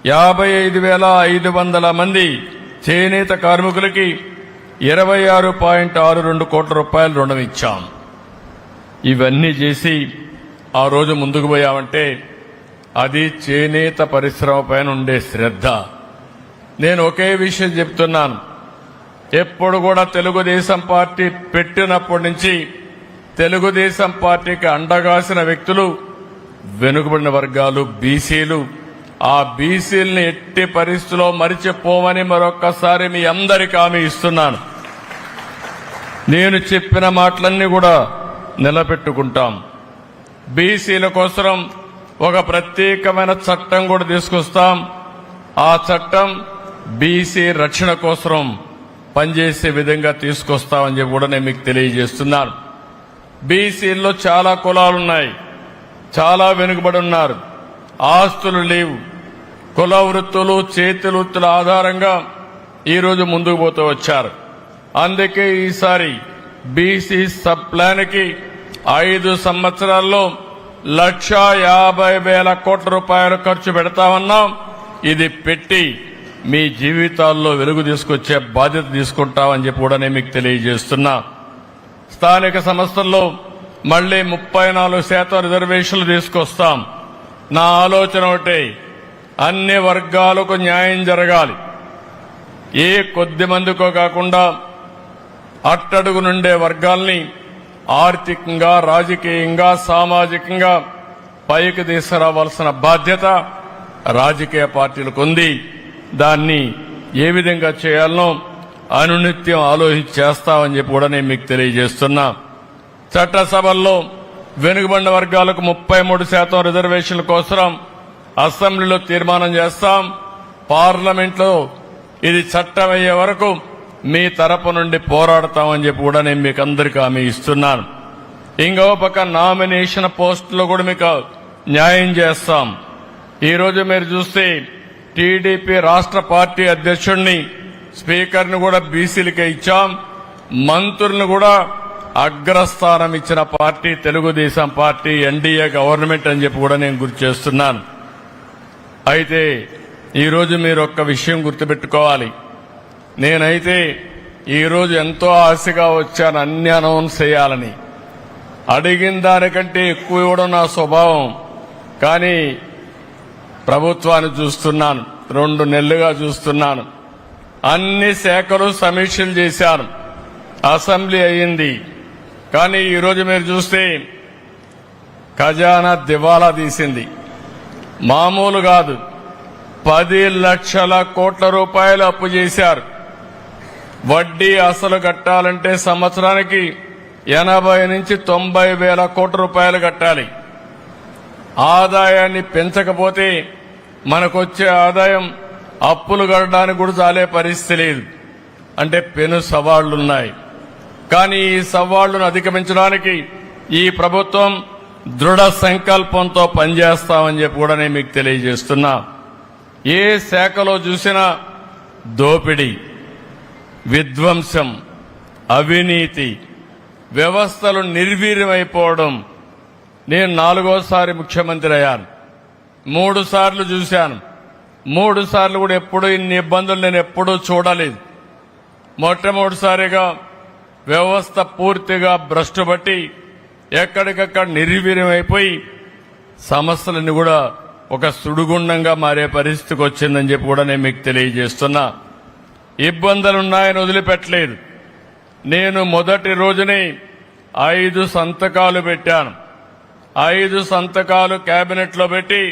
55,500 మంది చేనేత కార్మికులకి 26.62 కోట్ల రూపాయలు రుణం ఇచ్చాం. ఇవన్నీ చేసి ఆ రోజు ముందుకు పోయామంటే అది చేనేత పరిశ్రమ పైన ఉండే శ్రద్ధ. నేను ఒకే విషయం చెప్తున్నాను, ఎప్పుడు కూడా తెలుగుదేశం పార్టీ పెట్టినప్పటి నుంచి తెలుగుదేశం పార్టీకి అండగాసిన వ్యక్తులు వెనుకబడిన వర్గాలు, బీసీలు. ఆ బీసీలని ఎట్టి పరిస్థితుల్లో మరిచిపోమని మరొక్కసారి మీ అందరికీ హామీ ఇస్తున్నాను. నేను చెప్పిన మాటలన్నీ కూడా నిలబెట్టుకుంటాం. బీసీల కోసం ఒక ప్రత్యేకమైన చట్టం కూడా తీసుకొస్తాం. ఆ చట్టం బీసీ రక్షణ కోసం పనిచేసే విధంగా తీసుకొస్తామని చెప్పి కూడా నేను మీకు తెలియజేస్తున్నాను. బీసీల్లో చాలా కులాలున్నాయి, చాలా వెనుకబడి ఉన్నారు, ఆస్తులు లేవు. కుల వృత్తులు, చేతి వృత్తుల ఆధారంగా ఈరోజు ముందుకు పోతూ వచ్చారు. అందుకే ఈసారి బీసీ సబ్ ప్లాన్ కి 5 సంవత్సరాల్లో 1,50,000 కోట్ల రూపాయలు ఖర్చు పెడతామన్నాం. ఇది పెట్టి మీ జీవితాల్లో వెలుగు తీసుకొచ్చే బాధ్యత తీసుకుంటామని చెప్పి కూడా నేను మీకు తెలియజేస్తున్నా. స్థానిక సంస్థల్లో మళ్లీ 34% రిజర్వేషన్లు తీసుకొస్తాం. నా ఆలోచన ఒకటే, అన్ని వర్గాలకు న్యాయం జరగాలి. ఏ కొద్ది మందికో కాకుండా అట్టడుగు నుండే వర్గాల్ని ఆర్థికంగా, రాజకీయంగా, సామాజికంగా పైకి తీసుకురావాల్సిన బాధ్యత రాజకీయ పార్టీలకు ఉంది. దాన్ని ఏ విధంగా చేయాలనో అనునిత్యం ఆలోచించి చేస్తామని చెప్పి కూడా నేను మీకు తెలియజేస్తున్నా. చట్టసభల్లో వెనుకబడిన వర్గాలకు 33% రిజర్వేషన్ల కోసం అసెంబ్లీలో తీర్మానం చేస్తాం. పార్లమెంట్లో ఇది చట్టం అయ్యే వరకు మీ తరపు నుండి పోరాడతామని చెప్పి కూడా నేను మీకు అందరికీ హామీ ఇస్తున్నాను. ఇంకో పక్క నామినేషన్ పోస్టులో కూడా మీకు న్యాయం చేస్తాం. ఈరోజు మీరు చూస్తే టీడీపీ రాష్ట్ర పార్టీ అధ్యక్షుడిని, స్పీకర్ని కూడా బీసీలకే ఇచ్చాం. మంత్రులను కూడా అగ్రస్థానం ఇచ్చిన party Telugu Desam party, NDA government అని చెప్పి కూడా నేను గుర్తు చేస్తున్నాను. అయితే ఈరోజు మీరు ఒక్క విషయం గుర్తుపెట్టుకోవాలి. నేనైతే ఈరోజు ఎంతో ఆశగా వచ్చాను అన్ని అనౌన్స్ చేయాలని. అడిగిన దానికంటే ఎక్కువ ఇవ్వడం నా స్వభావం. కానీ ప్రభుత్వాన్ని చూస్తున్నాను, 2 నెలలుగా చూస్తున్నాను. అన్ని శాఖలు సమీక్షలు చేశారు, అసెంబ్లీ అయ్యింది. కానీ ఈరోజు మీరు చూస్తే ఖజానా దివాలా తీసింది. మామూలు కాదు, 10 లక్షల కోట్ల రూపాయలు అప్పు చేశారు. వడ్డీ అసలు కట్టాలంటే సంవత్సరానికి 80 నుంచి 90 వేల కోట్ల రూపాయలు కట్టాలి. ఆదాయాన్ని పెంచకపోతే మనకొచ్చే ఆదాయం అప్పులు కట్టడానికి కూడా చాలే పరిస్థితి లేదు. అంటే పెను సవాళ్లున్నాయి. కానీ ఈ సవాళ్లను అధిగమించడానికి ఈ ప్రభుత్వం దృఢ సంకల్పంతో పనిచేస్తామని చెప్పి కూడా నేను మీకు తెలియజేస్తున్నా. ఏ శాఖలో చూసినా దోపిడీ, విధ్వంసం, అవినీతి, వ్యవస్థలు నిర్వీర్యమైపోవడం. నేను 4వసారి ముఖ్యమంత్రి అయ్యాను. 3 సార్లు చూశాను. 3 సార్లు కూడా ఎప్పుడూ ఇన్ని ఇబ్బందులు నేను ఎప్పుడూ చూడలేదు. మొట్టమొదటిసారిగా వ్యవస్థ పూర్తిగా భ్రష్టుపట్టి ఎక్కడికక్కడ నిర్వీర్యమైపోయి సమస్యలన్నీ కూడా ఒక సుడిగుండంగా మారే పరిస్థితికి వచ్చిందని చెప్పి కూడా నేను మీకు తెలియజేస్తున్నా. ఇబ్బందులున్నాయని వదిలిపెట్టలేదు. నేను మొదటి రోజునే 5 సంతకాలు పెట్టాను. 5 సంతకాలు కేబినెట్లో పెట్టి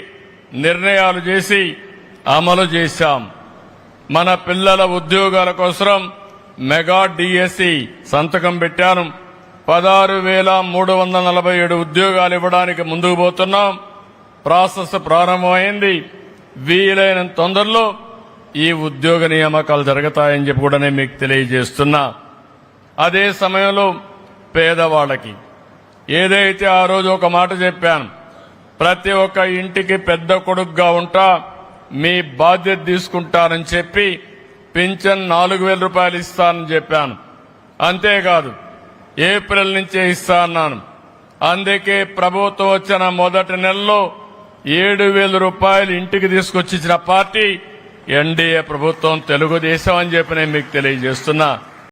నిర్ణయాలు చేసి అమలు చేశాం. మన పిల్లల ఉద్యోగాల కోసం మెగా డిఎస్సి సంతకం పెట్టాను. 16,347 ఉద్యోగాలు ఇవ్వడానికి ముందుకు పోతున్నాం. ప్రాసెస్ ప్రారంభమైంది. వీలైనంత తొందరలో ఈ ఉద్యోగ నియామకాలు జరుగుతాయని చెప్పి కూడా నేను మీకు తెలియజేస్తున్నా. అదే సమయంలో పేదవాళ్ళకి ఏదైతే ఆ రోజు ఒక మాట చెప్పాను, ప్రతి ఒక్క ఇంటికి పెద్ద కొడుకుగా ఉంటా, మీ బాధ్యత తీసుకుంటానని చెప్పి పింఛన్ 4,000 రూపాయలు ఇస్తానని చెప్పాను. అంతేకాదు ఏప్రిల్ నుంచే ఇస్తా అన్నాను. అందుకే ప్రభుత్వం వచ్చిన మొదటి నెలలో 7,000 ఇంటికి తీసుకొచ్చి ఇచ్చిన పార్టీ ఎన్డీఏ ప్రభుత్వం తెలుగుదేశం అని చెప్పి నేను మీకు తెలియజేస్తున్నా.